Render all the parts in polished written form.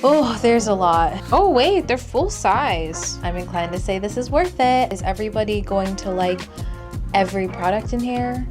Oh, there's a lot. Oh wait, they're full size. I'm inclined to say this is worth it. Is everybody going to like every product in here?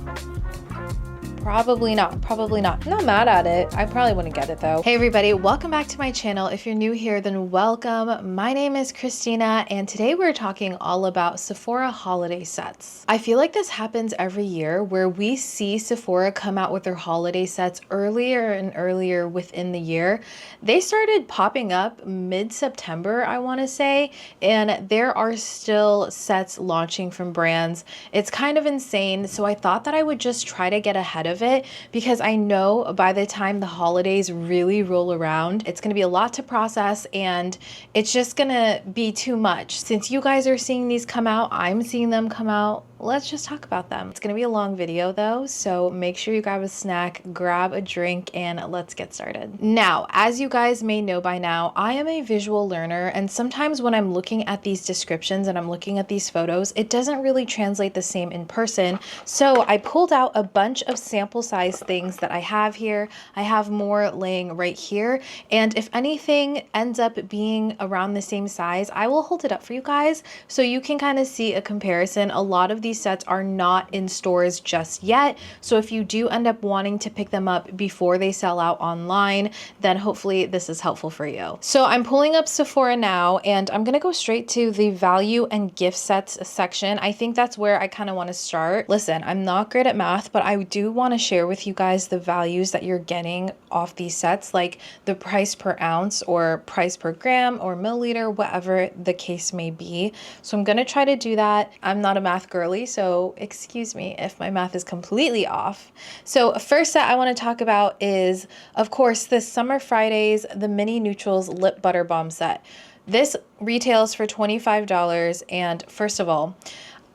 Probably not, probably not. I'm not mad at it. I probably wouldn't get it though. Hey everybody, welcome back to my channel. If you're new here, then welcome. My name is Christina and today we're talking all about Sephora Holiday Sets. I feel like this happens every year where we see Sephora come out with their holiday sets earlier and earlier within the year. They started popping up mid-September, I want to say, and there are still sets launching from brands. It's kind of insane, so I thought that I would just try to get ahead of it because I know by the time the holidays really roll around, it's going to be a lot to process and it's just going to be too much. Since you guys are seeing these come out, I'm seeing them come out. Let's just talk about them. It's gonna be a long video though, so make sure you grab a snack, grab a drink, and let's get started. Now, as you guys may know by now, I am a visual learner, and sometimes when I'm looking at these descriptions and I'm looking at these photos, it doesn't really translate the same in person. So I pulled out a bunch of sample size things that I have here. I have more laying right here, and if anything ends up being around the same size, I will hold it up for you guys so you can kind of see a comparison. A lot of these sets are not in stores just yet, so if you do end up wanting to pick them up before they sell out online, then hopefully this is helpful for you. So I'm pulling up Sephora now and I'm gonna go straight to the value and gift sets section. I think that's where I kind of want to start. Listen, I'm not great at math, but I do want to share with you guys the values that you're getting off these sets, like the price per ounce or price per gram or milliliter, whatever the case may be. So I'm gonna try to do that. I'm not a math girly, so excuse me if my math is completely off. So first set I want to talk about is, of course, the Summer Fridays, the Mini Neutrals Lip Butter Balm set. This retails for $25, and first of all,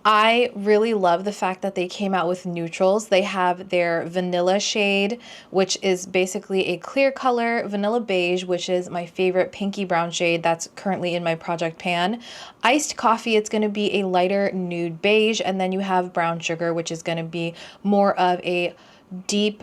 I really love the fact that they came out with neutrals. They have their vanilla shade, which is basically a clear color, vanilla beige, which is my favorite pinky brown shade that's currently in my project pan. Iced coffee, it's going to be a lighter nude beige, and then you have brown sugar, which is going to be more of a deep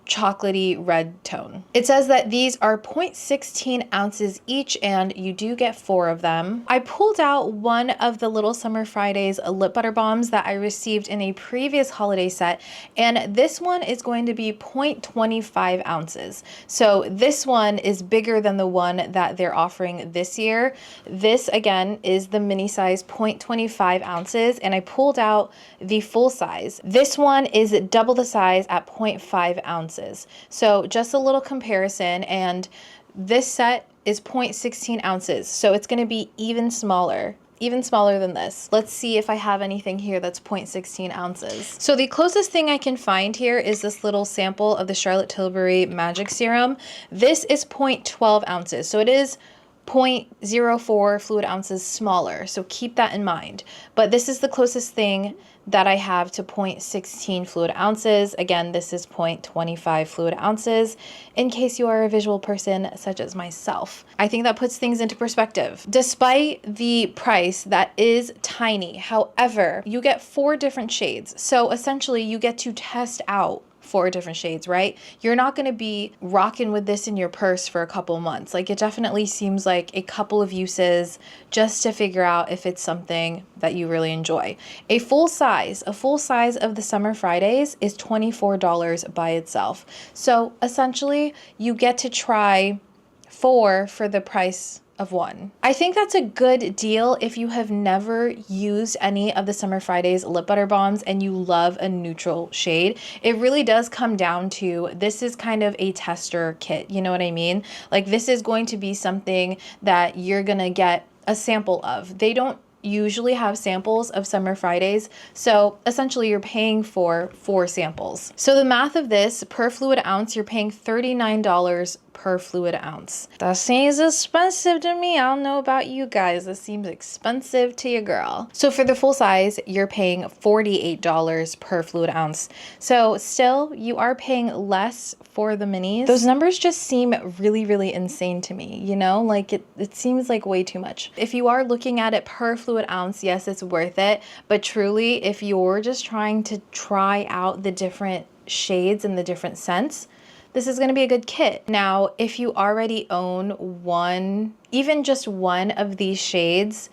chocolatey red tone. It says that these are 0.16 ounces each and you do get 4 of them. I pulled out one of the little Summer Fridays lip butter balms that I received in a previous holiday set, and this one is going to be 0.25 ounces. So this one is bigger than the one that they're offering this year. This again is the mini size 0.25 ounces, and I pulled out the full size. This one is double the size at 0.5 ounces. So just a little comparison, and this set is 0.16 ounces, so it's going to be even smaller than this. Let's see if I have anything here that's 0.16 ounces. So the closest thing I can find here is this little sample of the Charlotte Tilbury Magic Serum. This is 0.12 ounces, so it is 0.04 fluid ounces smaller, so keep that in mind. But this is the closest thing that I have to 0.16 fluid ounces. Again, this is 0.25 fluid ounces, in case you are a visual person such as myself. I think that puts things into perspective. Despite the price that is tiny, however, you get 4 different shades. So essentially you get to test out 4 different shades, right? You're not going to be rocking with this in your purse for a couple months. Like, it definitely seems like a couple of uses just to figure out if it's something that you really enjoy. A full size of the Summer Fridays is $24 by itself. So essentially you get to try 4 for the price of 1. I think that's a good deal if you have never used any of the Summer Fridays lip butter balms and you love a neutral shade. It really does come down to, this is kind of a tester kit, you know what I mean? Like, this is going to be something that you're gonna get a sample of. They don't usually have samples of Summer Fridays, so essentially you're paying for 4 samples. So the math of this, per fluid ounce, you're paying $39 per fluid ounce. That seems expensive to me. I don't know about you guys. This seems expensive to your girl. So for the full size, you're paying $48 per fluid ounce. So still, you are paying less for the minis. Those numbers just seem really, really insane to me, you know? Like, it seems like way too much. If you are looking at it per fluid ounce, yes, it's worth it. But truly, if you're just trying to try out the different shades and the different scents, this is gonna be a good kit. Now, if you already own one, even just one of these shades,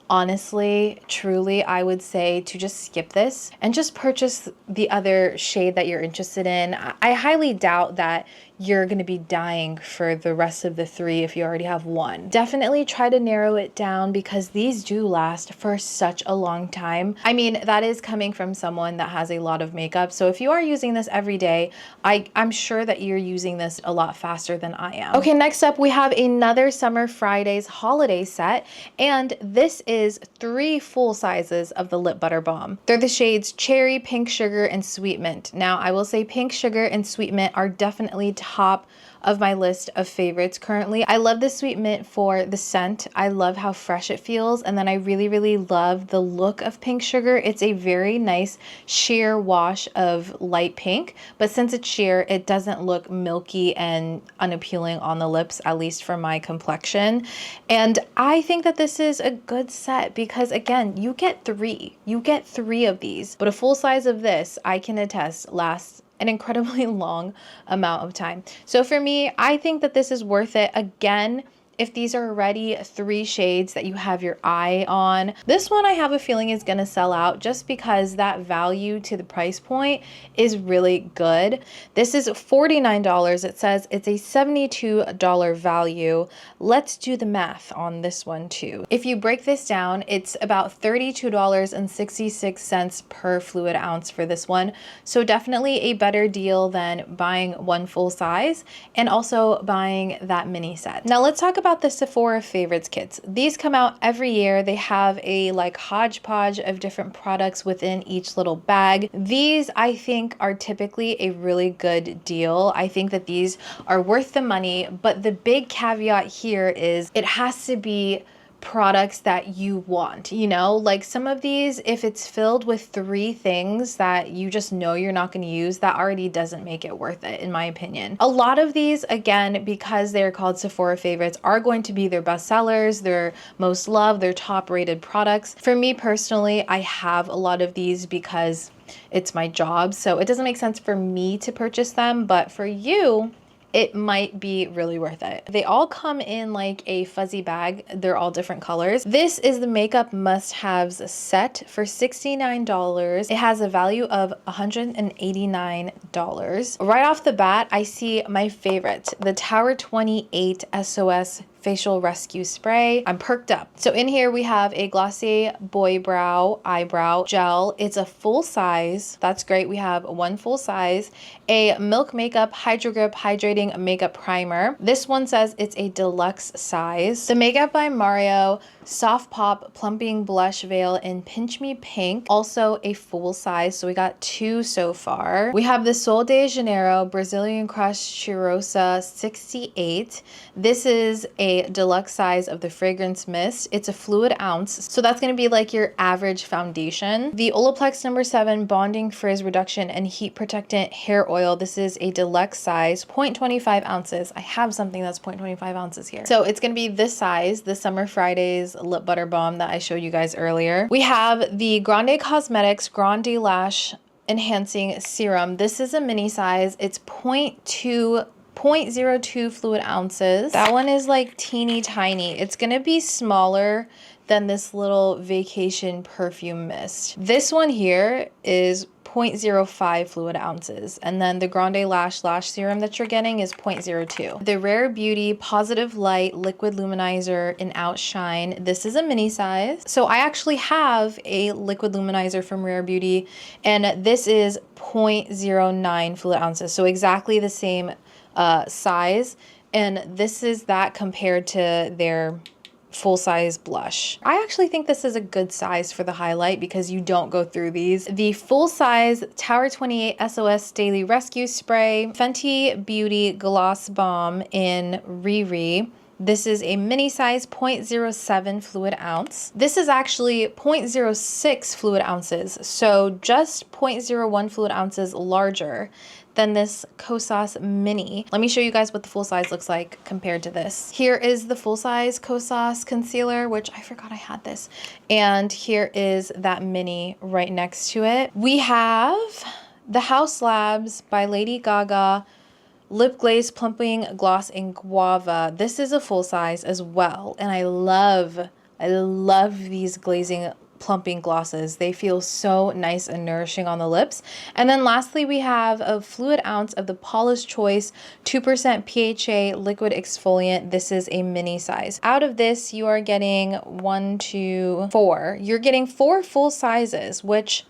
honestly, truly, I would say to just skip this and just purchase the other shade that you're interested in. I highly doubt that you're gonna be dying for the rest of the three if you already have one. Definitely try to narrow it down because these do last for such a long time. I mean, that is coming from someone that has a lot of makeup. So if you are using this every day, I'm sure that you're using this a lot faster than I am. Okay, next up we have another Summer Fridays holiday set, and this is 3 full sizes of the Lip Butter Balm. They're the shades Cherry, Pink Sugar, and Sweet Mint. Now, I will say Pink Sugar and Sweet Mint are definitely top of my list of favorites currently. I love the Sweet Mint for the scent. I love how fresh it feels, and then I really, really love the look of Pink Sugar. It's a very nice sheer wash of light pink, but since it's sheer, it doesn't look milky and unappealing on the lips, at least for my complexion. And I think that this is a good set because, again, you get 3. You get 3 of these, but a full size of this, I can attest, lasts an incredibly long amount of time. So for me, I think that this is worth it. Again, if these are already 3 shades that you have your eye on, this one I have a feeling is gonna sell out just because that value to the price point is really good. This is $49. It says it's a $72 value. Let's do the math on this one too. If you break this down, it's about $32.66 per fluid ounce for this one. So definitely a better deal than buying one full size and also buying that mini set. Now let's talk about the Sephora Favorites kits. These come out every year. They have a like hodgepodge of different products within each little bag. These I think are typically a really good deal. I think that these are worth the money, but the big caveat here is it has to be products that you want, you know, like some of these, if it's filled with 3 things that you just know you're not going to use, that already doesn't make it worth it, in my opinion. A lot of these, again, because they're called Sephora Favorites, are going to be their best sellers, their most loved, their top rated products. For me personally, I have a lot of these because it's my job, so it doesn't make sense for me to purchase them, but for you, it might be really worth it. They all come in like a fuzzy bag. They're all different colors. This is the makeup must-haves set for $69. It has a value of $189. Right off the bat, I see my favorite, the Tower 28 SOS Facial Rescue Spray. I'm perked up. So in here we have a glossy boy brow eyebrow gel. It's a full size. That's great. We have one full size. A Milk Makeup Hydro Grip Hydrating Makeup Primer. This one says it's a deluxe size. The Makeup by Mario Soft Pop Plumping Blush Veil in Pinch Me Pink. Also a full size. So we got 2 so far. We have the Sol de Janeiro Brazilian Crush Cheirosa 68. This is a deluxe size of the fragrance mist. It's a fluid ounce, so that's going to be like your average foundation. The Olaplex No. 7 Bonding Frizz Reduction and Heat Protectant Hair Oil. This is a deluxe size, 0.25 ounces. I have something that's 0.25 ounces here. So it's going to be this size, the Summer Fridays Lip Butter Balm that I showed you guys earlier. We have the Grande Cosmetics Grande Lash Enhancing Serum. This is a mini size. It's 0.02 fluid ounces. That one is like teeny tiny. It's gonna be smaller than this little vacation perfume mist. This one here is 0.05 fluid ounces, and then the Grande Lash Serum that you're getting is 0.02. The Rare Beauty Positive Light Liquid Luminizer in Outshine. This is a mini size. So I actually have a liquid luminizer from Rare Beauty, and this is 0.09 fluid ounces. So exactly the same size, and this is that compared to their full-size blush. I actually think this is a good size for the highlight because you don't go through these. The full-size Tower 28 SOS Daily Rescue Spray, Fenty Beauty Gloss Balm in Riri. This is a mini size 0.07 fluid ounce. This is actually 0.06 fluid ounces, so just 0.01 fluid ounces larger than this Kosas Mini. Let me show you guys what the full size looks like compared to this. Here is the full size Kosas concealer, which I forgot I had this. And here is that mini right next to it. We have the House Labs by Lady Gaga Lip Glaze Plumping Gloss in Guava. This is a full size as well, and I love these glazing plumping glosses. They feel so nice and nourishing on the lips. And then lastly, we have a fluid ounce of the Paula's Choice 2% PHA liquid exfoliant. This is a mini size. Out of this, you are getting 1, 2, 4. You're getting 4 full sizes, which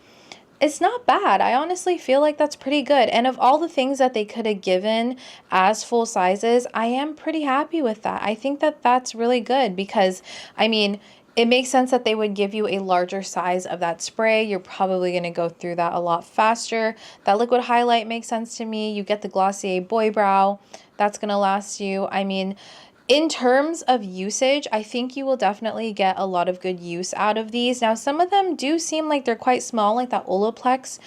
it's not bad. I honestly feel like that's pretty good. And of all the things that they could have given as full sizes, I am pretty happy with that. I think that that's really good because, I mean, it makes sense that they would give you a larger size of that spray. You're probably going to go through that a lot faster. That liquid highlight makes sense to me. You get the Glossier Boy Brow. That's going to last you. I mean, in terms of usage, I think you will definitely get a lot of good use out of these. Now, some of them do seem like they're quite small, like that Olaplex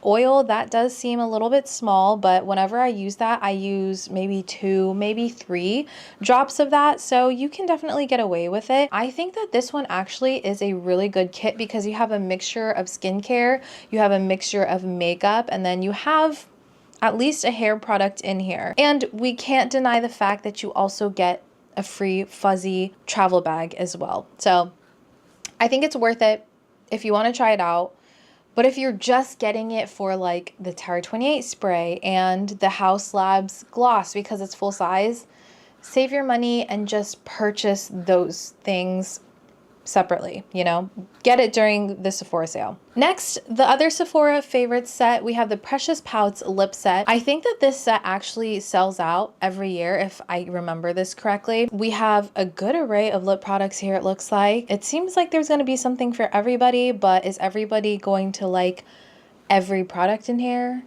oil. That does seem a little bit small, but whenever I use that, I use maybe 2, maybe 3 drops of that. So you can definitely get away with it. I think that this one actually is a really good kit because you have a mixture of skincare, you have a mixture of makeup, and then you have at least a hair product in here. And we can't deny the fact that you also get a free fuzzy travel bag as well. So I think it's worth it if you want to try it out. But if you're just getting it for like the Terra 28 spray and the Haus Labs gloss because it's full size, save your money and just purchase those things separately, you know, get it during the Sephora sale. Next, the other Sephora Favorites set, we have the Precious Pouts Lip Set. I think that this set actually sells out every year, if I remember this correctly. We have a good array of lip products here, it looks like. It seems like there's going to be something for everybody, but is everybody going to like every product in here?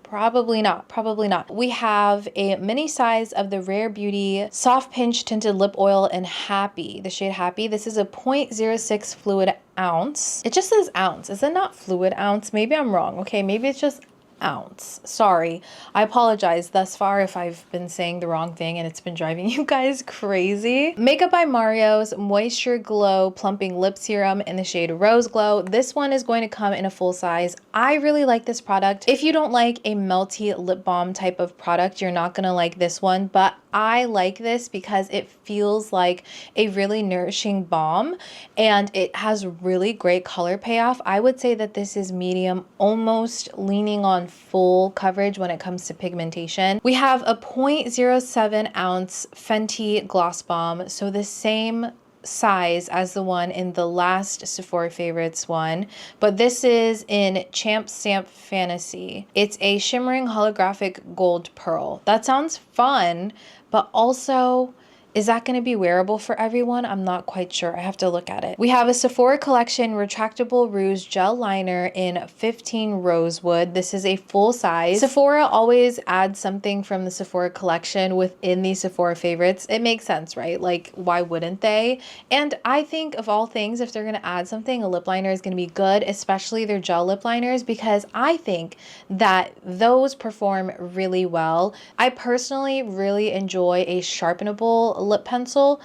Probably not, probably not. We have a mini size of the Rare Beauty Soft Pinch Tinted Lip Oil in Happy, the shade Happy. This is a 0.06 fluid ounce. It just says ounce. Is it not fluid ounce? Maybe I'm wrong. Okay, maybe it's just ounce. Sorry. I apologize thus far if I've been saying the wrong thing and it's been driving you guys crazy. Makeup by Mario's Moisture Glow Plumping Lip Serum in the shade Rose Glow. This one is going to come in a full size. I really like this product. If you don't like a melty lip balm type of product, you're not gonna like this one, but I like this because it feels like a really nourishing balm and it has really great color payoff. I would say that this is medium, almost leaning on full coverage when it comes to pigmentation. We have a 0.07 ounce Fenty Gloss Balm, so the same size as the one in the last Sephora Favorites one, but this is in Champ Stamp Fantasy. It's a shimmering holographic gold pearl. That sounds fun, but also, is that going to be wearable for everyone? I'm not quite sure. I have to look at it. We have a Sephora Collection Retractable Rouge Gel Liner in 15 Rosewood. This is a full size. Sephora always adds something from the Sephora collection within the Sephora Favorites. It makes sense, right? Like, why wouldn't they? And I think of all things, if they're going to add something, a lip liner is going to be good, especially their gel lip liners, because I think that those perform really well. I personally really enjoy a sharpenable lip pencil.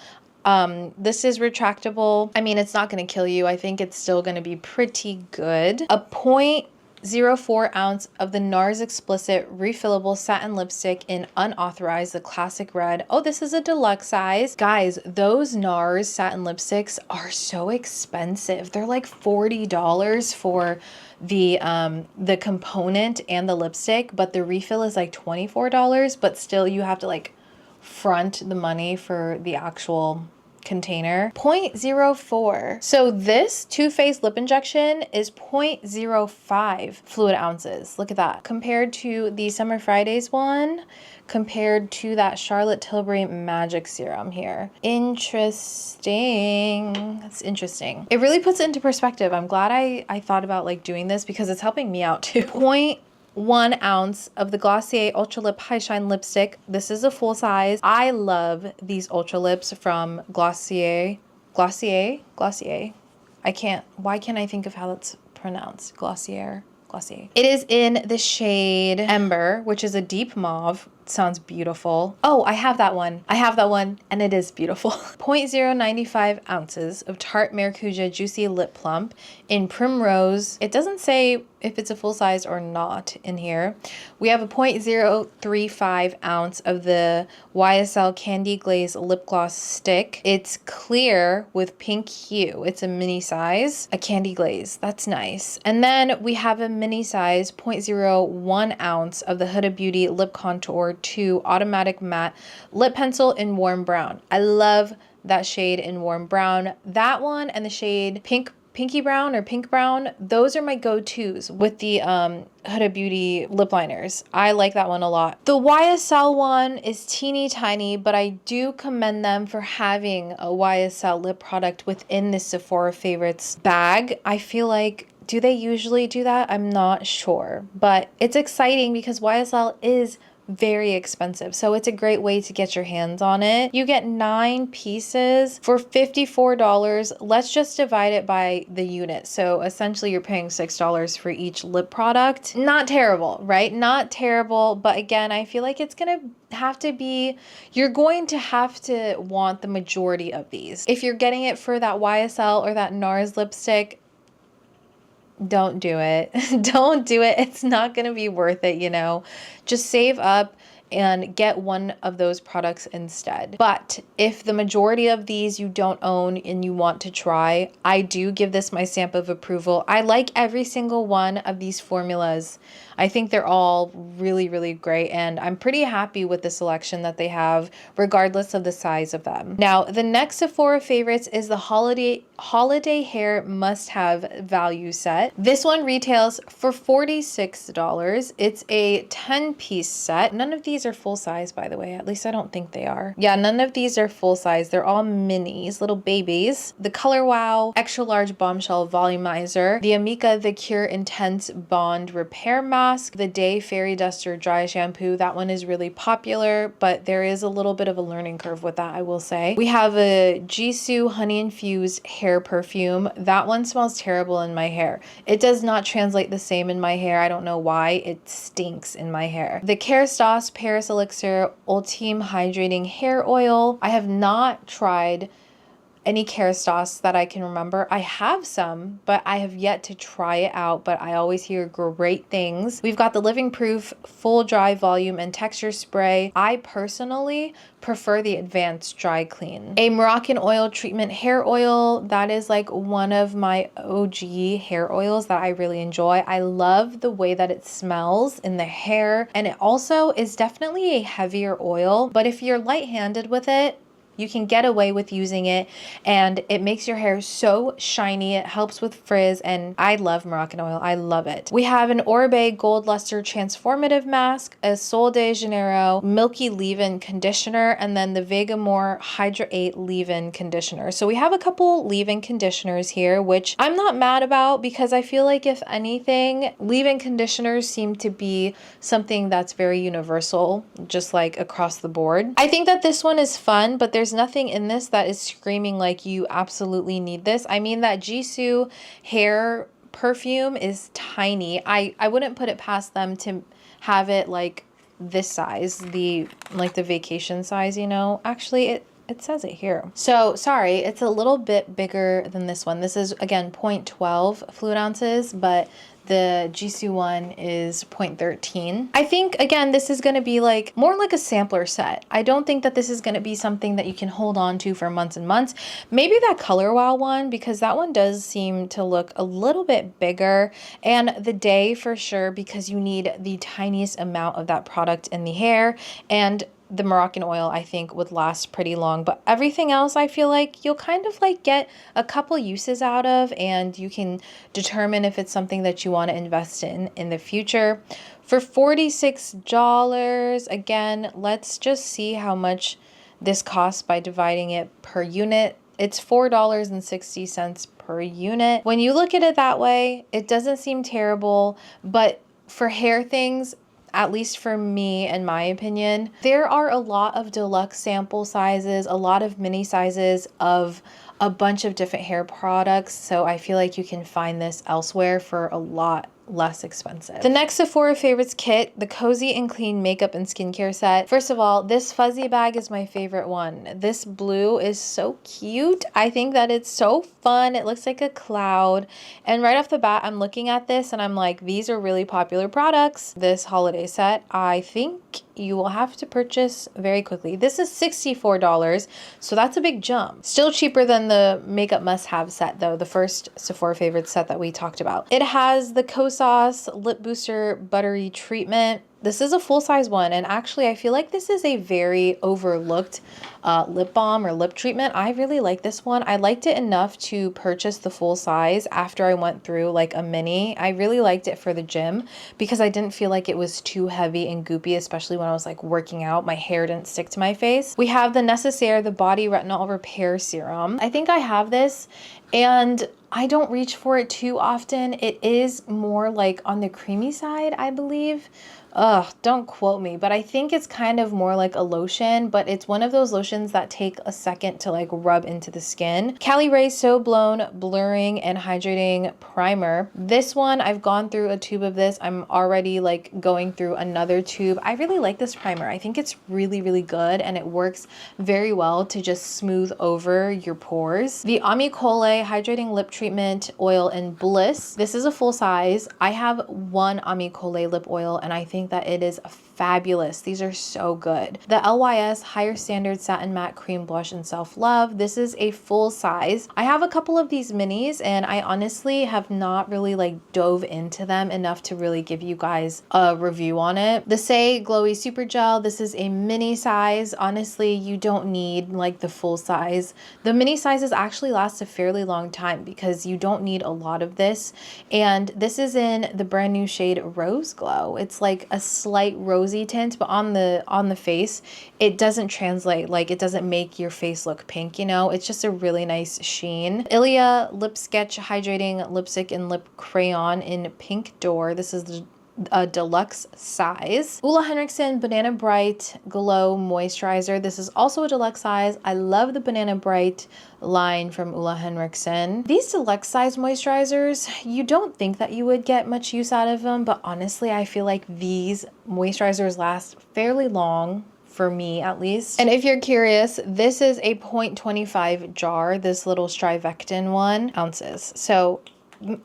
This is retractable. I mean, it's not going to kill you. I think it's still going to be pretty good. A 0.04 ounce of the NARS Explicit Refillable Satin Lipstick in Unauthorized, the Classic Red. Oh, this is a deluxe size. Guys, those NARS satin lipsticks are so expensive. They're like $40 for the component and the lipstick, but the refill is like $24, but still you have to like front the money for the actual container. 0.04. So this Too Faced lip injection is 0.05 fluid ounces. Look at that. Compared to the Summer Fridays one, compared to that Charlotte Tilbury Magic Serum here. Interesting. That's interesting. It really puts it into perspective. I'm glad I thought about like doing this because it's helping me out too. 0.1 ounce of the Glossier Ultra Lip High Shine Lipstick. This is a full size. I love these Ultra Lips from Glossier. Glossier? Why can't I think of how that's pronounced? Glossier. It is in the shade Ember, which is a deep mauve. sounds beautiful. Oh, I have that one. I have that one, and it is beautiful. 0.095 ounces of Tarte Maracuja Juicy Lip Plump in Primrose. It doesn't say if it's a full size or not in here. We have a 0.035 ounce of the YSL Candy Glaze Lip Gloss Stick. It's clear with pink hue. It's a mini size, a candy glaze. That's nice. And then we have a mini size 0.01 ounce of the Huda Beauty Lip Contour 2 Automatic Matte Lip Pencil in Warm Brown. I love that shade in Warm Brown. That one and the shade Pinky Brown or Pink Brown, those are my go-tos with the Huda Beauty lip liners. I like that one a lot. The YSL one is teeny tiny, but I do commend them for having a YSL lip product within the Sephora Favorites bag. I feel like, do they usually do that? I'm not sure, but it's exciting because YSL is very expensive, so it's a great way to get your hands on it. You get 9 pieces for $54. Let's just divide it by the unit, so essentially you're paying $6 for each lip product. Not terrible, right? Not terrible, but again, I feel like it's gonna have to be, you're going to have to want the majority of these. If you're getting it for that YSL or that NARS lipstick, don't do it. Don't do it. It's not going to be worth it, you know. Just save up and get one of those products instead. But if the majority of these you don't own and you want to try, I do give this my stamp of approval. I like every single one of these formulas. I think they're all really, really great, and I'm pretty happy with the selection that they have, regardless of the size of them. Now, the next Sephora Favorites is the Holiday Hair Must-Have Value Set. This one retails for $46. It's a 10-piece set. None of these are full size, by the way. At least I don't think they are. Yeah, none of these are full size. They're all minis, little babies. The Color Wow Extra Large Bombshell Volumizer, the Amika The Cure Intense Bond Repair Mask, the Day Fairy Duster Dry Shampoo. That one is really popular, but there is a little bit of a learning curve with that, I will say. We have a Jisoo Honey Infused Hair Perfume. That one smells terrible in my hair. It does not translate the same in my hair. I don't know why. It stinks in my hair. The Kerastase Paris Elixir Ultime Hydrating Hair Oil. I have not tried any Kerastase that I can remember. I have some, but I have yet to try it out, but I always hear great things. We've got the Living Proof Full Dry Volume and Texture Spray. I personally prefer the Advanced Dry Clean. A Moroccan Oil Treatment Hair Oil. That is like one of my OG hair oils that I really enjoy. I love the way that it smells in the hair, and it also is definitely a heavier oil, but if you're light-handed with it, you can get away with using it, and it makes your hair so shiny. It helps with frizz, and I love Moroccan Oil. I love it. We have an Oribe Gold Luster Transformative Mask, a Sol de Janeiro Milky Leave-In Conditioner, and then the Vegamore Hydra 8 Leave-In Conditioner. So we have a couple leave-in conditioners here, which I'm not mad about because I feel like if anything, leave-in conditioners seem to be something that's very universal, just like across the board. I think that this one is fun, but there's nothing in this that is screaming like you absolutely need this. I mean, that Jisoo hair perfume is tiny. I wouldn't put it past them to have it like this size, the vacation size, you know. Actually, it says it here. So sorry, it's a little bit bigger than this one. This is again 0.12 fluid ounces, but the Jisoo one is 0.13. I think, again, this is going to be like more like a sampler set. I don't think that this is going to be something that you can hold on to for months and months. Maybe that Color Wow one, because that one does seem to look a little bit bigger, and the Day for sure, because you need the tiniest amount of that product in the hair, and the Moroccan Oil I think would last pretty long, but everything else I feel like you'll kind of like get a couple uses out of, and you can determine if it's something that you want to invest in the future. For $46, again, let's just see how much this costs by dividing it per unit. It's $4.60 per unit. When you look at it that way, it doesn't seem terrible, but for hair things, at least for me, in my opinion, there are a lot of deluxe sample sizes, a lot of mini sizes of a bunch of different hair products. So I feel like you can find this elsewhere for a lot less expensive. The next Sephora Favorites kit, the Cozy and Clean Makeup and Skincare Set. First of all, this fuzzy bag is my favorite one. This blue is so cute. I think that it's so fun. It looks like a cloud. And right off the bat, I'm looking at this and I'm like, these are really popular products. This holiday set, I think you will have to purchase very quickly. This is $64, so that's a big jump. Still cheaper than the makeup must-have set though, the first Sephora Favorites set that we talked about. It has the Kosas Lip Booster Buttery Treatment. This is a full-size one, and actually I feel like this is a very overlooked lip balm or lip treatment. I really like this one. I liked it enough to purchase the full size after I went through like a mini. I really liked it for the gym because I didn't feel like it was too heavy and goopy, especially when I was like working out. My hair didn't stick to my face. We have the Nécessaire, the Body Retinol Repair Serum. I think I have this, and I don't reach for it too often. It is more like on the creamy side, I believe. Ugh, don't quote me, but I think it's kind of more like a lotion, but it's one of those lotions that take a second to like rub into the skin. Cali Ray So Blown Blurring and Hydrating Primer. This one, I've gone through a tube of this. I'm already like going through another tube. I really like this primer. I think it's really, really good, and it works very well to just smooth over your pores. The Amicole Hydrating Lip Treatment Oil in Bliss. This is a full size. I have one Amicole lip oil, and I think that it is fabulous. These are so good. The LYS Higher Standard Satin Matte Cream Blush in Self Love. This is a full size. I have a couple of these minis, and I honestly have not really like dove into them enough to really give you guys a review on it. The Say Glowy Super Gel. This is a mini size. Honestly, you don't need like the full size. The mini sizes actually last a fairly long time because you don't need a lot of this. And this is in the brand new shade Rose Glow. It's like a slight rosy tint, but on the face, it doesn't translate, like it doesn't make your face look pink, you know? It's just a really nice sheen. Ilia Lip Sketch Hydrating Lipstick and Lip Crayon in Pink Door. This is a deluxe size. OLEHENRIKSEN Banana Bright Glow Moisturizer. This is also a deluxe size. I love the Banana Bright line from OLEHENRIKSEN. These deluxe size moisturizers, you don't think that you would get much use out of them, but honestly, I feel like these moisturizers last fairly long, for me at least. And if you're curious, this is a 0.25 jar, this little Strivectin one, ounces. So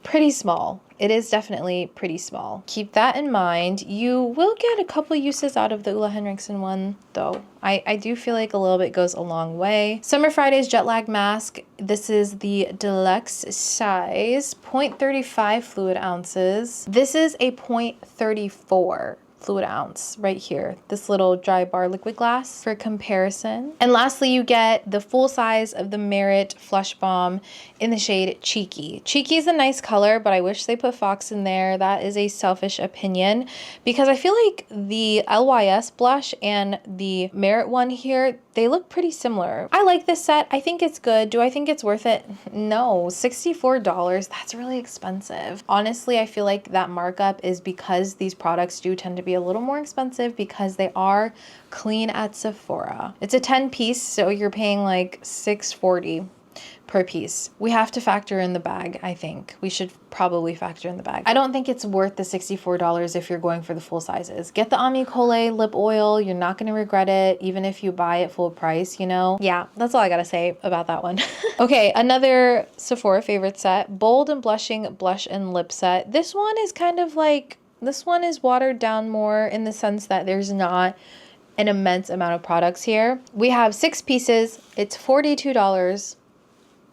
pretty small. It is definitely pretty small. Keep that in mind. You will get a couple uses out of the OLEHENRIKSEN one though. I do feel like a little bit goes a long way. Summer Fridays Jet Lag Mask. This is the deluxe size, 0.35 fluid ounces. This is a 0.34 fluid ounce right here, this little dry bar liquid glass for comparison. And lastly, you get the full size of the Merit Flush Balm in the shade Cheeky. Cheeky is a nice color, but I wish they put Fox in there. That is a selfish opinion because I feel like the LYS blush and the Merit one here, they look pretty similar. I like this set. I think it's good. Do I think it's worth it? No. $64, that's really expensive. Honestly, I feel like that markup is because these products do tend to be a little more expensive because they are clean at Sephora. It's a 10 piece, so you're paying like $6.40 per piece. We have to factor in the bag, I think. We should probably factor in the bag. I don't think it's worth the $64 if you're going for the full sizes. Get the Amicole lip oil. You're not going to regret it, even if you buy it full price, you know? Yeah, that's all I gotta say about that one. Okay, another Sephora favorite set, Bold and Blushing Blush and Lip Set. This one is kind of like, this one is watered down more in the sense that there's not an immense amount of products here. We have 6 pieces. It's $42.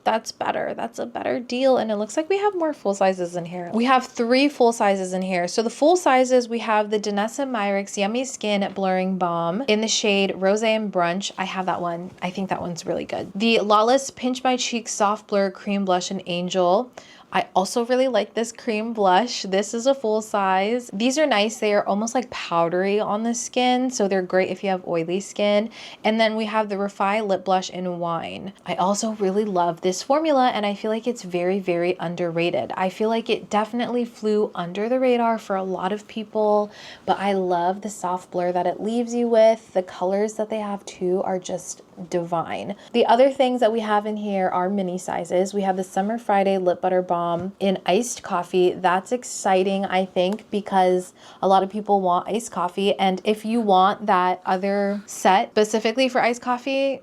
That's better. That's a better deal. And it looks like we have more full sizes in here. We have 3 full sizes in here. So the full sizes, we have the Danessa Myricks Yummy Skin Blurring Balm in the shade Rose and Brunch. I have that one. I think that one's really good. The Lawless Pinch My Cheek Soft Blur Cream Blush in Angel. I also really like this cream blush. This is a full size. These are nice. They are almost like powdery on the skin, so they're great if you have oily skin. And then we have the Refi Lip Blush in Wine. I also really love this formula, and I feel like it's very, very underrated. I feel like it definitely flew under the radar for a lot of people, but I love the soft blur that it leaves you with. The colors that they have too are just divine. The other things that we have in here are mini sizes. We have the Summer Friday Lip Butter Balm Balm in iced coffee. That's exciting, I think, because a lot of people want iced coffee. And if you want that other set specifically for iced coffee,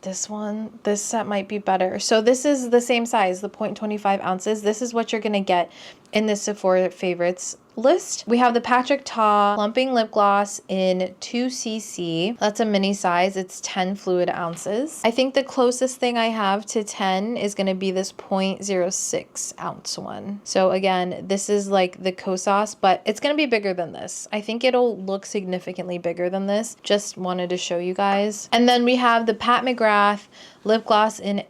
this set might be better. So this is the same size, the 0.25 ounces. This is what you're gonna get in the Sephora Favorites list. We have the Patrick Ta Plumping Lip Gloss in 2cc. That's a mini size. It's 10 fluid ounces. I think the closest thing I have to 10 is going to be this 0.06 ounce one. So again, this is like the Kosas, but it's going to be bigger than this. I think it'll look significantly bigger than this. Just wanted to show you guys. And then we have the Pat McGrath Lip Gloss in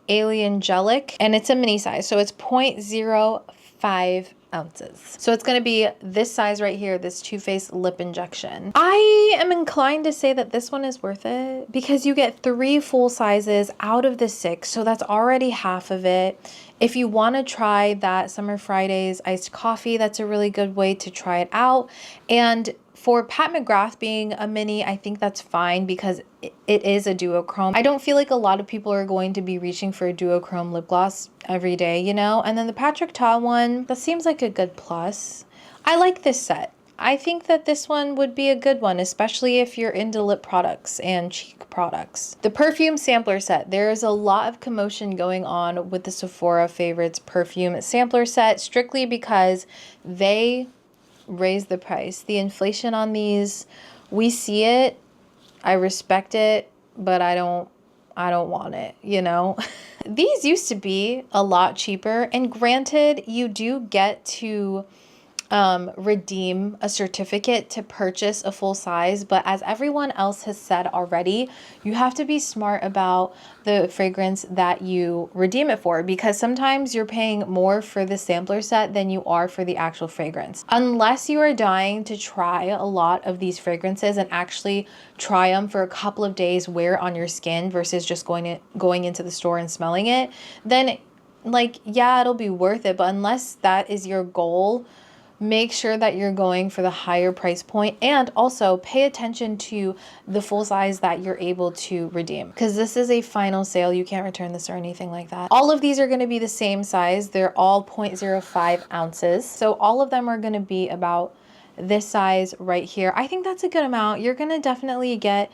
Angelic, and it's a mini size. So it's 0.05 ounces. So it's going to be this size right here, this Too Faced lip injection. I am inclined to say that this one is worth it because you get 3 full sizes out of the 6. So that's already half of it. If you want to try that Summer Fridays iced coffee, that's a really good way to try it out. And for Pat McGrath being a mini, I think that's fine because it is a duochrome. I don't feel like a lot of people are going to be reaching for a duochrome lip gloss every day, you know? And then the Patrick Ta one, that seems like a good plus. I like this set. I think that this one would be a good one, especially if you're into lip products and cheek products. The Perfume sampler set. There's a lot of commotion going on with the Sephora Favorites Perfume sampler set, strictly because they raise the price. The inflation on these, we see it, I respect it, but I don't want it, you know? These used to be a lot cheaper, and granted, you do get to redeem a certificate to purchase a full size, but as everyone else has said already, you have to be smart about the fragrance that you redeem it for, because sometimes you're paying more for the sampler set than you are for the actual fragrance. Unless you are dying to try a lot of these fragrances and actually try them for a couple of days, wear it on your skin versus just going into the store and smelling it, then like, yeah, it'll be worth it. But unless that is your goal, make sure that you're going for the higher price point, and also pay attention to the full size that you're able to redeem, because this is a final sale. You can't return this or anything like that. All of these are going to be the same size. They're all 0.05 ounces. So all of them are going to be about this size right here. I think that's a good amount. You're going to definitely get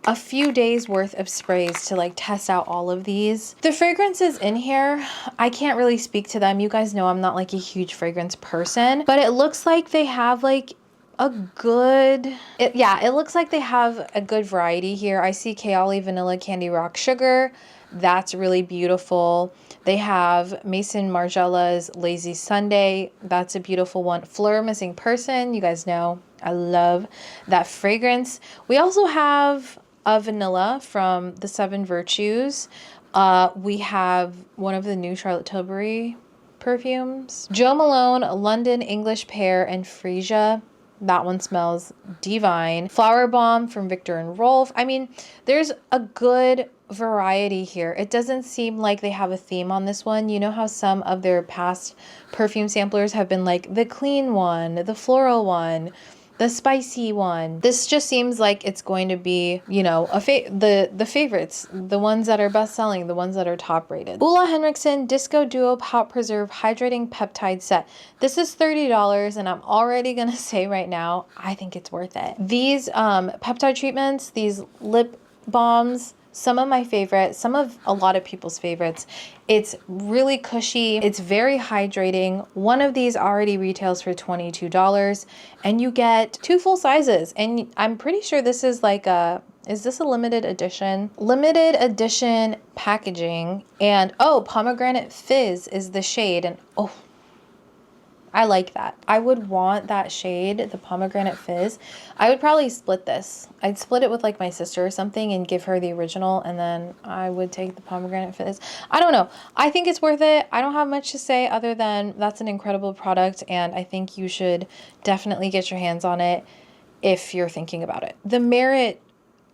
a few days worth of sprays to like test out all of these. The fragrances in here, I can't really speak to them. You guys know I'm not like a huge fragrance person, but it looks like they have like a good, it looks like they have a good variety here. I see Kayali Vanilla Candy Rock Sugar. That's really beautiful. They have Mason Margiela's Lazy Sunday. That's a beautiful one. Fleur Missing Person. You guys know I love that fragrance. We also have a vanilla from the 7 Virtues. We have one of the new Charlotte Tilbury perfumes. Jo Malone, London English Pear and Freesia. That one smells divine. Flower Bomb from Victor and Rolf. I mean, there's a good variety here. It doesn't seem like they have a theme on this one. You know how some of their past perfume samplers have been like the clean one, the floral one, the spicy one. This just seems like it's going to be, you know, the favorites, the ones that are best selling, the ones that are top rated. OLEHENRIKSEN Disco Duo Pout Preserve Hydrating Peptide Set. This is $30, and I'm already gonna say right now, I think it's worth it. These peptide treatments, these lip balms, some of my favorites, some of a lot of people's favorites. It's really cushy. It's very hydrating. One of these already retails for $22, and you get 2 full sizes. And I'm pretty sure this is like is this a limited edition? Limited edition packaging. And oh, Pomegranate Fizz is the shade. And oh, I like that. I would want that shade, the Pomegranate Fizz. I would probably split this. I'd split it with like my sister or something and give her the original, and then I would take the Pomegranate Fizz. I don't know. I think it's worth it. I don't have much to say other than that's an incredible product, and I think you should definitely get your hands on it if you're thinking about it. The Merit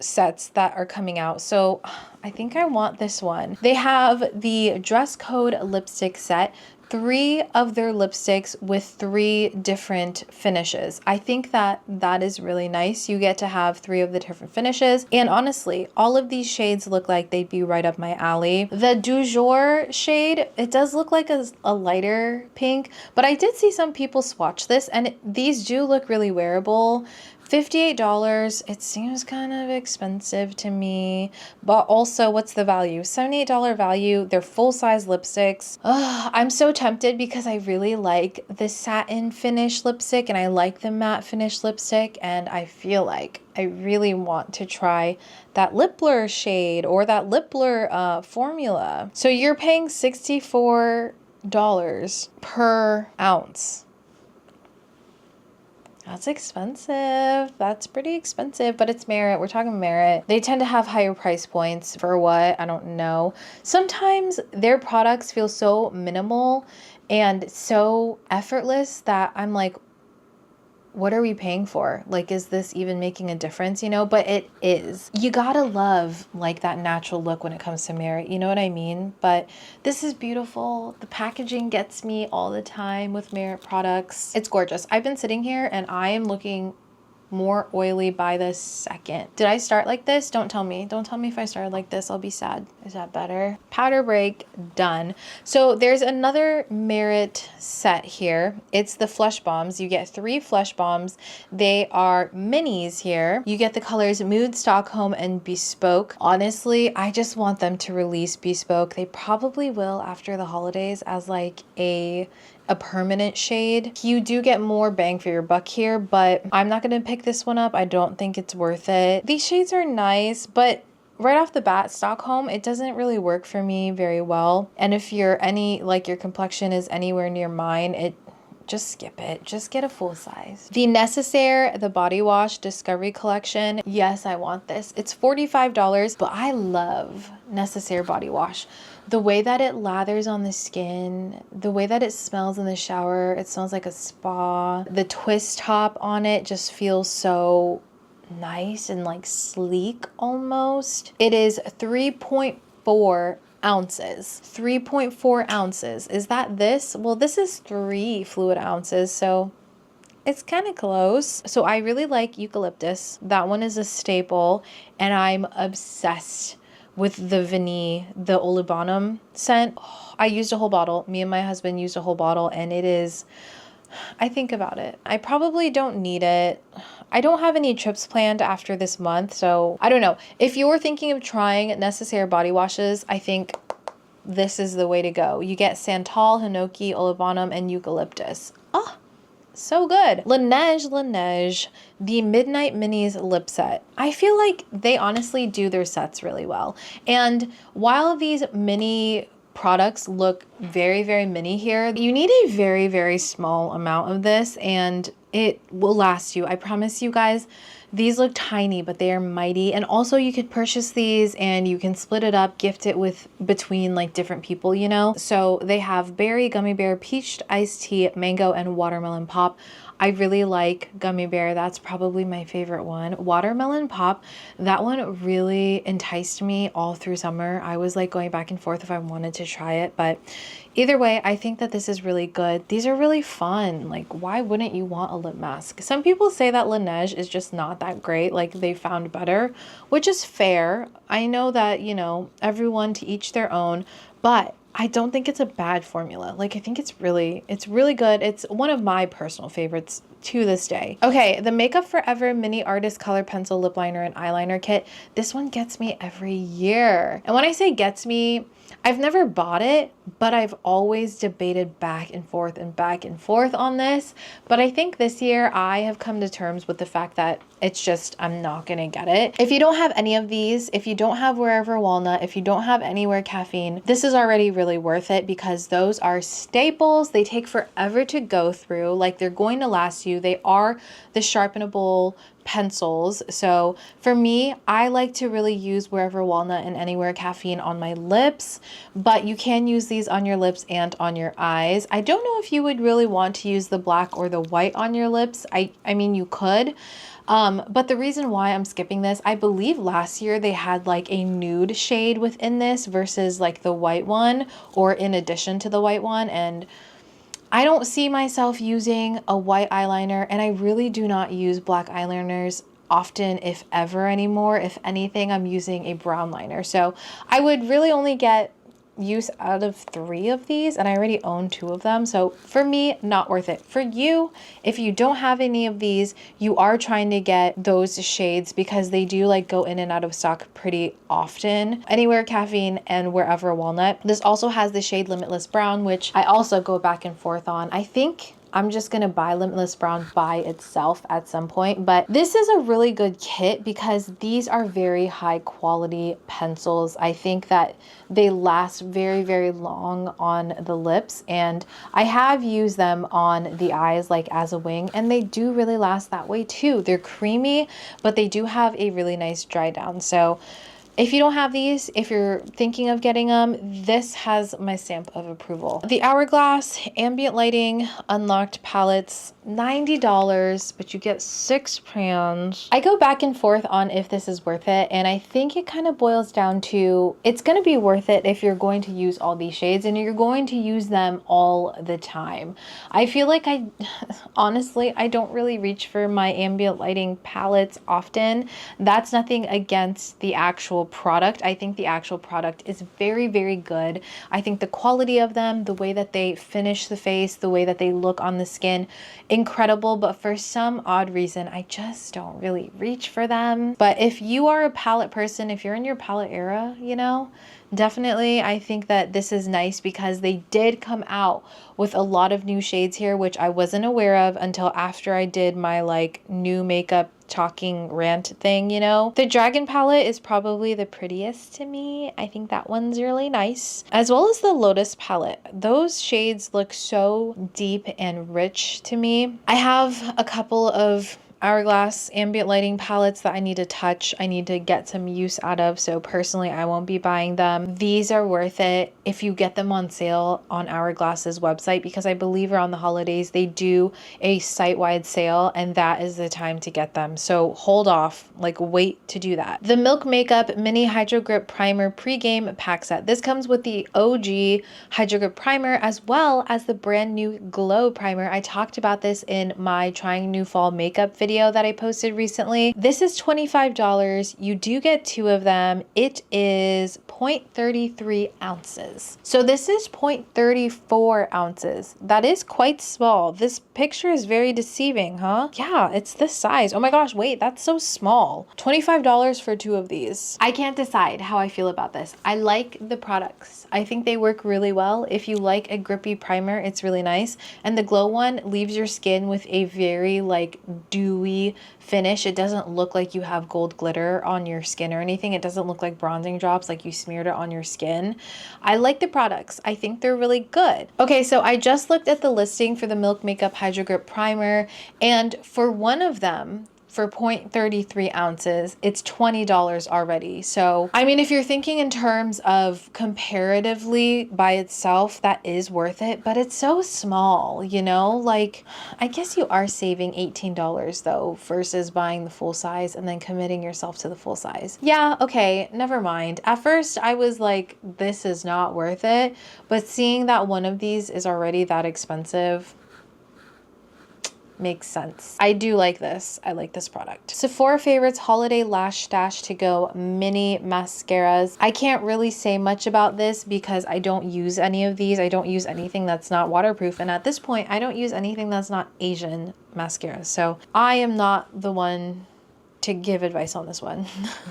sets that are coming out. So I think I want this one. They have the dress code lipstick set. 3 of their lipsticks with 3 different finishes. I think that that is really nice. You get to have 3 of the different finishes. And honestly, all of these shades look like they'd be right up my alley. The Du Jour shade, it does look like a lighter pink, but I did see some people swatch this and these do look really wearable. $58, it seems kind of expensive to me, but also what's the value? $78 value. They're full-size lipsticks. Ugh, I'm so tempted because I really like the satin finish lipstick and I like the matte finish lipstick, and I feel like I really want to try that lip blur shade or that lip blur formula. So you're paying $64 per ounce. That's expensive. That's pretty expensive, but it's Merit. We're talking Merit. They tend to have higher price points for what? I don't know. Sometimes their products feel so minimal and so effortless that I'm like, what are we paying for? Like, is this even making a difference, you know? But it is. You gotta love like that natural look when it comes to Merit, you know what I mean? But this is beautiful. The packaging gets me all the time with Merit products. It's gorgeous. I've been sitting here and I am looking more oily by the second. Did I start like this? Don't tell me. Don't tell me if I started like this. I'll be sad. Is that better? Powder break done. So there's another Merit set here. It's the Flush Bombs. You get 3 Flush Bombs. They are minis here. You get the colors Mood, Stockholm, and Bespoke. Honestly, I just want them to release Bespoke. They probably will after the holidays as like a permanent shade. You do get more bang for your buck here, but I'm not going to pick this one up. I don't think it's worth it. These shades are nice, but right off the bat, Stockholm, it doesn't really work for me very well. And if you're your complexion is anywhere near mine, just skip it. Just get a full size. The Nécessaire, the body wash Discovery collection. Yes, I want this. It's $45, but I love Nécessaire body wash. The way that it lathers on the skin, the way that it smells in the shower, it smells like a spa. The twist top on it just feels so nice and like sleek almost. It is 3.4 ounces. 3.4 ounces. Is that this? Well, this is 3 fluid ounces, so it's kind of close. So I really like Eucalyptus. That one is a staple, and I'm obsessed with the Vanille, the Olibanum scent. Oh, I used a whole bottle. Me and my husband used a whole bottle, and it is, I think about it. I probably don't need it. I don't have any trips planned after this month, so I don't know. If you're thinking of trying Nécessaire body washes, I think this is the way to go. You get Santal, Hinoki, Olibanum, and Eucalyptus. Oh, so good. LANEIGE, the Midnight Minis lip set. I feel like they honestly do their sets really well. And while these mini products look very, very mini here, you need a very, very small amount of this and it will last you. I promise you guys. These look tiny, but they are mighty. And also you could purchase these and you can split it up, gift it between like different people, you know? So they have berry, gummy bear, peach iced tea, mango, and watermelon pop. I really like gummy bear. That's probably my favorite one. Watermelon pop, that one really enticed me all through summer. I was like going back and forth if I wanted to try it, but either way, I think that this is really good. These are really fun. Like, why wouldn't you want a lip mask? Some people say that Laneige is just not that great. Like, they found better, which is fair. I know that, you know, everyone to each their own, but I don't think it's a bad formula. Like, I think it's really good. It's one of my personal favorites to this day. Okay, the Makeup Forever Mini Artist Color Pencil Lip Liner and Eyeliner Kit. This one gets me every year. And when I say gets me, I've never bought it, but I've always debated back and forth on this. But I think this year I have come to terms with the fact that it's just, I'm not gonna get it. If you don't have any of these, if you don't have Wherever Walnut, if you don't have Anywhere Caffeine, this is already really worth it because those are staples. They take forever to go through. Like, they're going to last you. They are the sharpenable pencils. So for me, I like to really use Wherever Walnut and Anywhere Caffeine on my lips, but you can use these on your lips and on your eyes. I don't know if you would really want to use the black or the white on your lips. I mean, you could, But the reason why I'm skipping this, I believe last year they had like a nude shade within this versus like the white one, or in addition to the white one. And I don't see myself using a white eyeliner, and I really do not use black eyeliners often, if ever, anymore. If anything, I'm using a brown liner. So I would really only get use out of 3 of these, and I already own 2 of them. So for me, not worth it. For you, if you don't have any of these, you are trying to get those shades because they do like go in and out of stock pretty often. Anywhere Caffeine and Wherever Walnut. This also has the shade Limitless Brown, which I also go back and forth on. I think I'm just gonna buy Limitless Brown by itself at some point, but this is a really good kit because these are very high quality pencils. I think that they last very, very long on the lips, and I have used them on the eyes like as a wing, and they do really last that way too. They're creamy, but they do have a really nice dry down. So if you don't have these, if you're thinking of getting them, this has my stamp of approval. The Hourglass Ambient Lighting Unlocked Palettes, $90, but you get 6 pans. I go back and forth on if this is worth it, and I think it kind of boils down to it's going to be worth it if you're going to use all these shades and you're going to use them all the time. I feel like honestly, I don't really reach for my ambient lighting palettes often. That's nothing against the actual product. I think the actual product is very, very good. I think the quality of them, the way that they finish the face, the way that they look on the skin, incredible. But for some odd reason, I just don't really reach for them. But if you are a palette person, if you're in your palette era, you know, definitely I think that this is nice because they did come out with a lot of new shades here, which I wasn't aware of until after I did my like new makeup talking rant thing, you know. The Dragon palette is probably the prettiest to me. I think that one's really nice, as well as the Lotus palette. Those shades look so deep and rich to me. I have a couple of Hourglass ambient lighting palettes that I need to touch. I need to get some use out of. So personally, I won't be buying them. These are worth it if you get them on sale on Hourglass's website, because I believe around the holidays they do a site-wide sale, and that is the time to get them. So hold off, like wait to do that. The Milk Makeup Mini Hydro Grip Primer Pre-Game Pack Set. This comes with the OG Hydro Grip Primer as well as the brand new Glow Primer. I talked about this in my Trying New Fall Makeup video that I posted recently. This is $25. You do get 2 of them. It is 0.33 ounces. So this is 0.34 ounces. That is quite small. This picture is very deceiving, huh? Yeah, it's this size. Oh my gosh, wait, that's so small. $25 for 2 of these. I can't decide how I feel about this. I like the products. I think they work really well. If you like a grippy primer, it's really nice. And the Glow one leaves your skin with a very like dewy finish. It doesn't look like you have gold glitter on your skin or anything. It doesn't look like bronzing drops, like you smeared it on your skin. I like the products. I think they're really good. Okay, so I just looked at the listing for the Milk Makeup Hydro Grip Primer, and for one of them, for 0.33 ounces, it's $20 already. So, I mean, if you're thinking in terms of comparatively by itself, that is worth it, but it's so small, you know? Like, I guess you are saving $18 though, versus buying the full size and then committing yourself to the full size. Yeah, okay, never mind. At first, I was like, this is not worth it, but seeing that one of these is already that expensive, makes sense. I do like this. I like this product. Sephora Favorites Holiday Lash Stash To Go Mini Mascaras. I can't really say much about this because I don't use any of these. I don't use anything that's not waterproof. And at this point, I don't use anything that's not Asian mascara. So I am not the one to give advice on this one.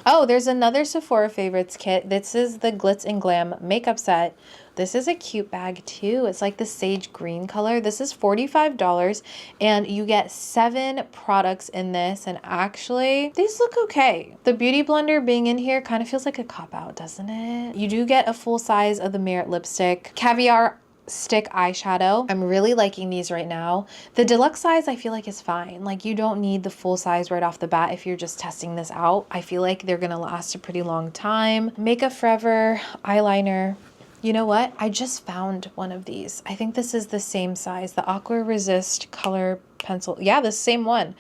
Oh, there's another Sephora Favorites kit. This is the Glitz and Glam makeup set. This is a cute bag too. It's like the sage green color. This is $45 and you get 7 products in this, and actually these look okay. The beauty blender being in here kind of feels like a cop-out, doesn't it? You do get a full size of the Merit lipstick. Caviar stick eyeshadow. I'm really liking these right now. The deluxe size I feel like is fine. Like you don't need the full size right off the bat if you're just testing this out. I feel like they're gonna last a pretty long time. Makeup Forever eyeliner. You know what? I just found one of these. I think this is the same size. The Aqua Resist color pencil. Yeah, the same one.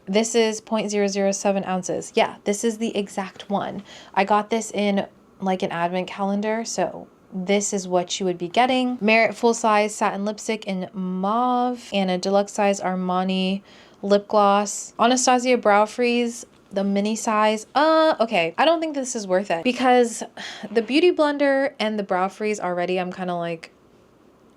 This is 0.007 ounces. Yeah, this is the exact one. I got this in like an advent calendar, so this is what you would be getting. Merit full size satin lipstick in mauve and a deluxe size Armani lip gloss. Anastasia brow freeze, the mini size. Okay, I don't think this is worth it because the beauty blender and the brow freeze already, I'm kind of like,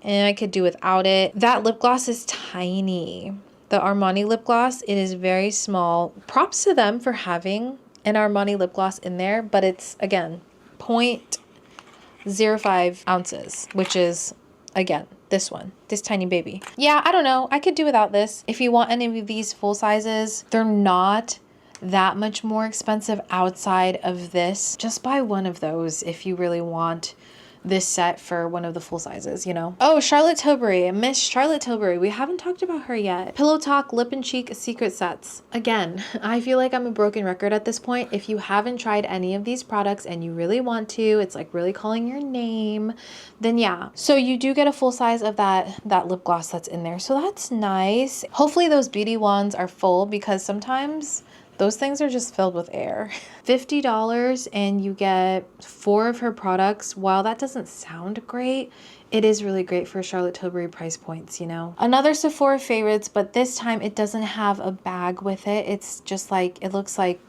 I could do without it. That lip gloss is tiny. The Armani lip gloss, it is very small. Props to them for having an Armani lip gloss in there, but it's, again, 0.05 ounces, which is, again, this one, this tiny baby. Yeah, I don't know. I could do without this. If you want any of these full sizes, they're not that much more expensive outside of this. Just buy one of those if you really want this set for one of the full sizes, you know. Oh, Charlotte Tilbury, Miss Charlotte Tilbury. We haven't talked about her yet. Pillow Talk Lip and Cheek Secret Sets. Again, I feel like I'm a broken record at this point. If you haven't tried any of these products and you really want to, it's like really calling your name, then yeah. So you do get a full size of that lip gloss that's in there. So that's nice. Hopefully those beauty ones are full because sometimes those things are just filled with air. $50 and you get 4 of her products. While that doesn't sound great, it is really great for Charlotte Tilbury price points, you know. Another Sephora Favorites, but this time it doesn't have a bag with it. It's just like, it looks like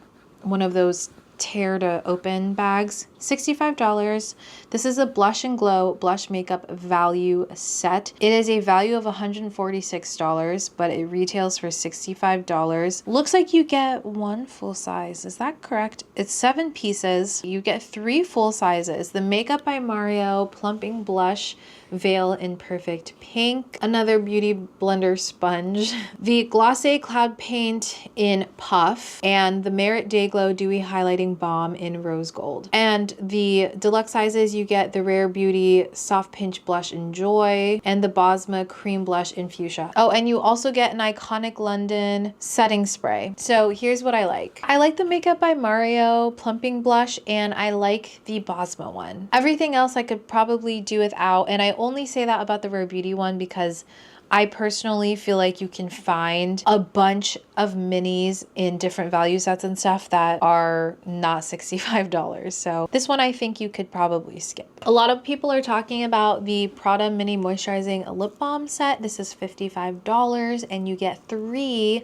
one of those tear to open bags. $65. This is a Blush and Glow blush makeup value set. It is a value of $146, but it retails for $65. Looks like you get 1 full size. Is that correct? It's 7 pieces. You get 3 full sizes. The Makeup by Mario Plumping Blush Veil in Perfect Pink. Another Beauty Blender Sponge. The Glossé Cloud Paint in Puff. And the Merit Day Glow Dewy Highlighting Balm in Rose Gold. And the deluxe sizes, you get the Rare Beauty Soft Pinch Blush in Joy and the Bosma Cream Blush in Fuchsia. Oh, and you also get an Iconic London setting spray. So here's what I like. I like the Makeup by Mario Plumping Blush and I like the Bosma one. Everything else I could probably do without, and I only say that about the Rare Beauty one because I personally feel like you can find a bunch of minis in different value sets and stuff that are not $65. So this one I think you could probably skip. A lot of people are talking about the Prada Mini Moisturizing Lip Balm set. This is $55 and you get 3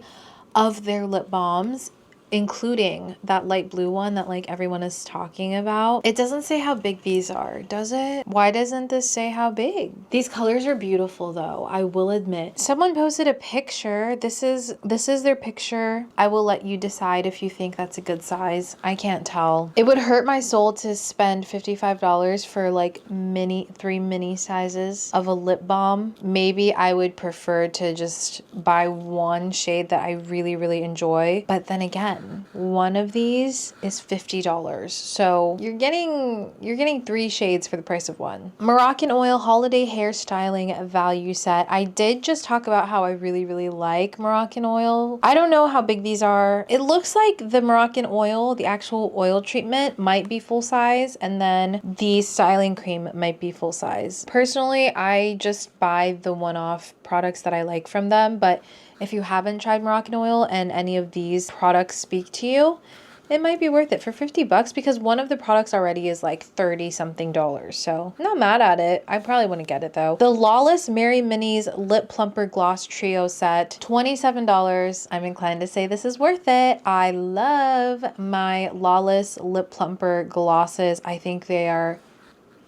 of their lip balms, including that light blue one that like everyone is talking about. It doesn't say how big these are, does it? Why doesn't this say how big? These colors are beautiful though, I will admit. Someone posted a picture. This is their picture. I will let you decide if you think that's a good size. I can't tell. It would hurt my soul to spend $55 for like 3 mini sizes of a lip balm. Maybe I would prefer to just buy one shade that I really, really enjoy. But then again, one of these is $50. So you're getting 3 shades for the price of one. Moroccan Oil Holiday Hairstyling Value Set. I did just talk about how I really, really like Moroccan Oil. I don't know how big these are. It looks like the Moroccan Oil, the actual oil treatment, might be full size, and then the styling cream might be full size. Personally, I just buy the one-off products that I like from them, but if you haven't tried Moroccan Oil and any of these products speak to you, it might be worth it for $50 because one of the products already is like 30 something dollars. So I'm not mad at it. I probably wouldn't get it though. The Lawless Mary Minis Lip Plumper Gloss Trio Set, $27. I'm inclined to say this is worth it. I love my Lawless Lip Plumper glosses. I think they are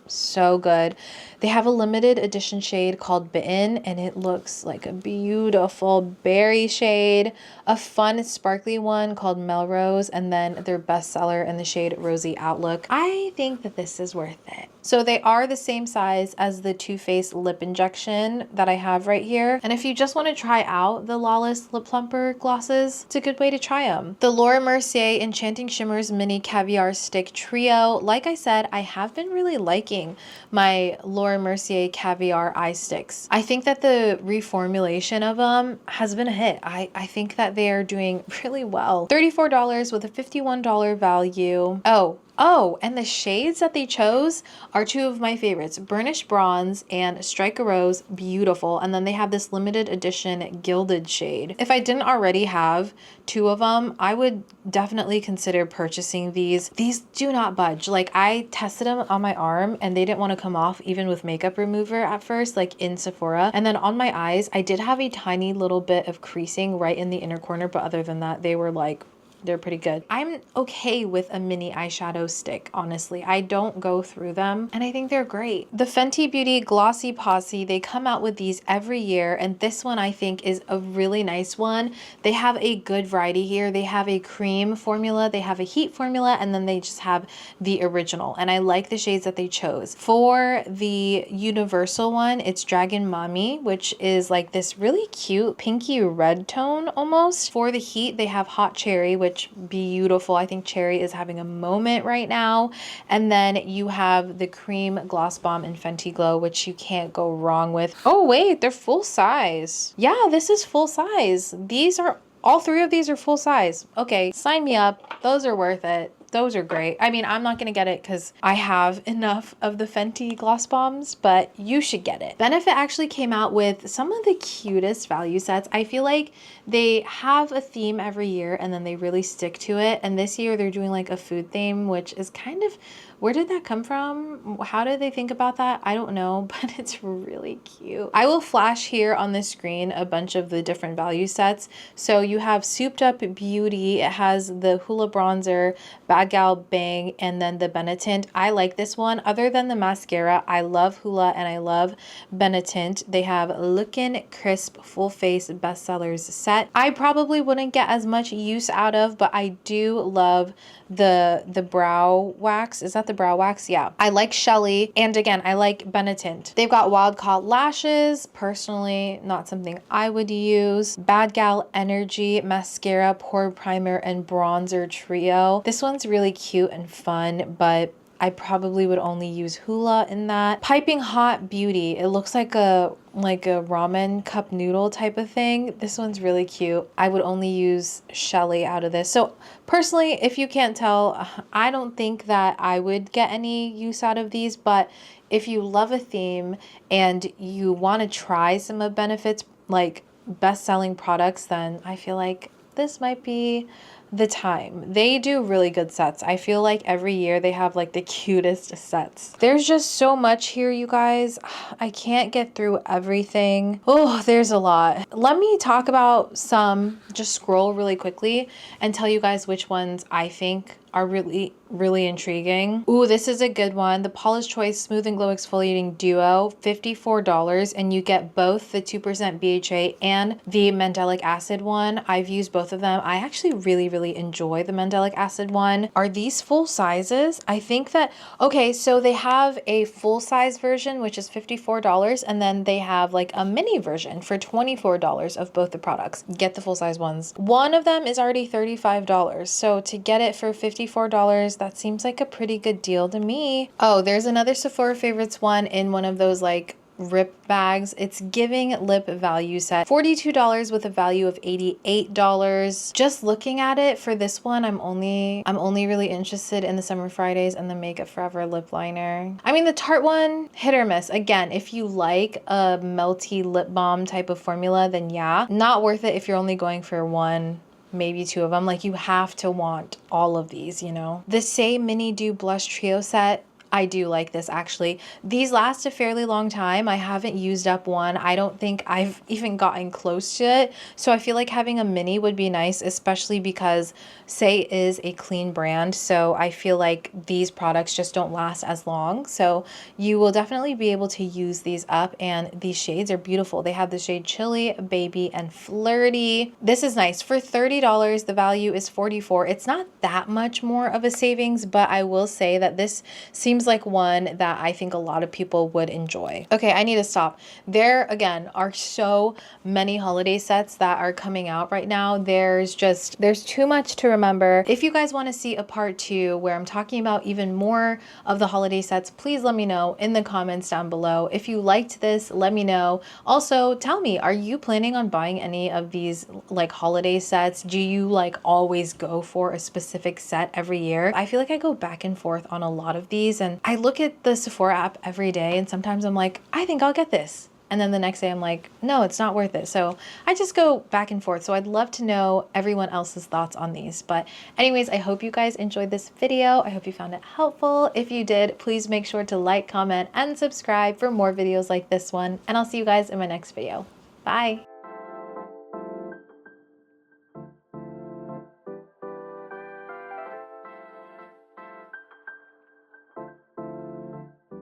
so good. They have a limited edition shade called Bitten, and it looks like a beautiful berry shade, a fun sparkly one called Melrose, and then their bestseller in the shade Rosy Outlook. I think that this is worth it. So they are the same size as the Too Faced lip injection that I have right here. And if you just want to try out the Lawless Lip Plumper glosses, it's a good way to try them. The Laura Mercier Enchanting Shimmers Mini Caviar Stick Trio. Like I said, I have been really liking my Laura Mercier Caviar Eye Sticks. I think that the reformulation of them has been a hit. I think that they are doing really well. $34 with a $51 value. Oh, Oh, and the shades that they chose are two of my favorites, Burnished Bronze and Strike a Rose, beautiful. And then they have this limited edition gilded shade. If I didn't already have two of them, I would definitely consider purchasing these. These do not budge. Like, I tested them on my arm and they didn't want to come off even with makeup remover at first, like in Sephora. And then on my eyes, I did have a tiny little bit of creasing right in the inner corner, but other than that, they were like, they're pretty good. I'm okay with a mini eyeshadow stick, honestly. I don't go through them and I think they're great. The Fenty Beauty Glossy Posse, they come out with these every year, and this one I think is a really nice one. They have a good variety here. They have a cream formula, they have a heat formula, and then they just have the original. And I like the shades that they chose. For the universal one, it's Dragon Mommy, which is like this really cute pinky red tone almost. For the heat, they have Hot Cherry, which beautiful. I think Cherry is having a moment right now. And then you have the Cream Gloss Bomb in Fenty Glow, which you can't go wrong with. Oh wait, they're full size. Yeah, this is full size. These are, all three of these are full size. Okay, sign me up. Those are worth it. Those are great. I mean, I'm not going to get it because I have enough of the Fenty gloss bombs, but you should get it. Benefit actually came out with some of the cutest value sets. I feel like they have a theme every year and then they really stick to it. And this year they're doing like a food theme, which is kind of, where did that come from? How did they think about that? I don't know, but it's really cute. I will flash here on the screen a bunch of the different value sets. So you have Souped Up Beauty. It has the Hoola Bronzer, Bad Gal Bang, and then the Benetint. I like this one. Other than the mascara, I love Hoola and I love Benetint. They have Lookin' Crisp Full Face Bestsellers set. I probably wouldn't get as much use out of, but I do love the brow wax. Is that the brow wax? Yeah. I like Shelly, and again, I like Benetint. They've got Wild Caught Lashes. Personally, not something I would use. Bad Gal Energy Mascara, Pore Primer, and Bronzer Trio. This one's really cute and fun, but I probably would only use Hoola in that. Piping Hot Beauty. It looks like a ramen cup noodle type of thing. This one's really cute. I would only use Shelly out of this. So personally, if you can't tell, I don't think that I would get any use out of these, but if you love a theme and you want to try some of Benefit's like best-selling products, then I feel like this might be the time. They do really good sets. I feel like every year they have like the cutest sets. There's just so much here, you guys. I can't get through everything. Oh, there's a lot. Let me talk about some, just scroll really quickly and tell you guys which ones I think are really intriguing. Ooh, this is a good one. The Paula's Choice Smooth and Glow Exfoliating Duo, $54, and you get both the 2% BHA and the mandelic acid one. I've used both of them. I actually really enjoy the mandelic acid one. Are these full sizes? I think that, okay, so they have a full size version, which is $54, and then they have like a mini version for $24 of both the products. Get the full size ones. One of them is already $35, so to get it for $54, that seems like a pretty good deal to me. Oh, there's another Sephora Favorites one in one of those like rip bags. It's giving lip value set, $42 with a value of $88. Just looking at it for this one, I'm only really interested in the Summer Fridays and the Makeup Forever lip liner. I mean, the Tarte one, hit or miss. Again, if you like a melty lip balm type of formula, then yeah, not worth it if you're only going for one, maybe two of them. Like, you have to want all of these, you know. The Say Mini Dew Blush Trio set, I do like this actually. These last a fairly long time. I haven't used up one. I don't think I've even gotten close to it. So I feel like having a mini would be nice, especially because Say is a clean brand. So I feel like these products just don't last as long. So you will definitely be able to use these up, and these shades are beautiful. They have the shade Chilly, Baby, and Flirty. This is nice. For $30, the value is $44. It's not that much more of a savings, but I will say that this seems seems like one that I think a lot of people would enjoy. Okay, I need to stop. There, again, are so many holiday sets that are coming out right now. There's too much to remember. If you guys want to see a part 2 where I'm talking about even more of the holiday sets, please let me know in the comments down below. If you liked this, let me know. Also, tell me, are you planning on buying any of these like holiday sets? Do you like always go for a specific set every year? I feel like I go back and forth on a lot of these, and I look at the Sephora app every day and sometimes I'm like, I think I'll get this. And then the next day I'm like, no, it's not worth it. So I just go back and forth. So I'd love to know everyone else's thoughts on these. But anyways, I hope you guys enjoyed this video. I hope you found it helpful. If you did, please make sure to like, comment, and subscribe for more videos like this one. And I'll see you guys in my next video. Bye.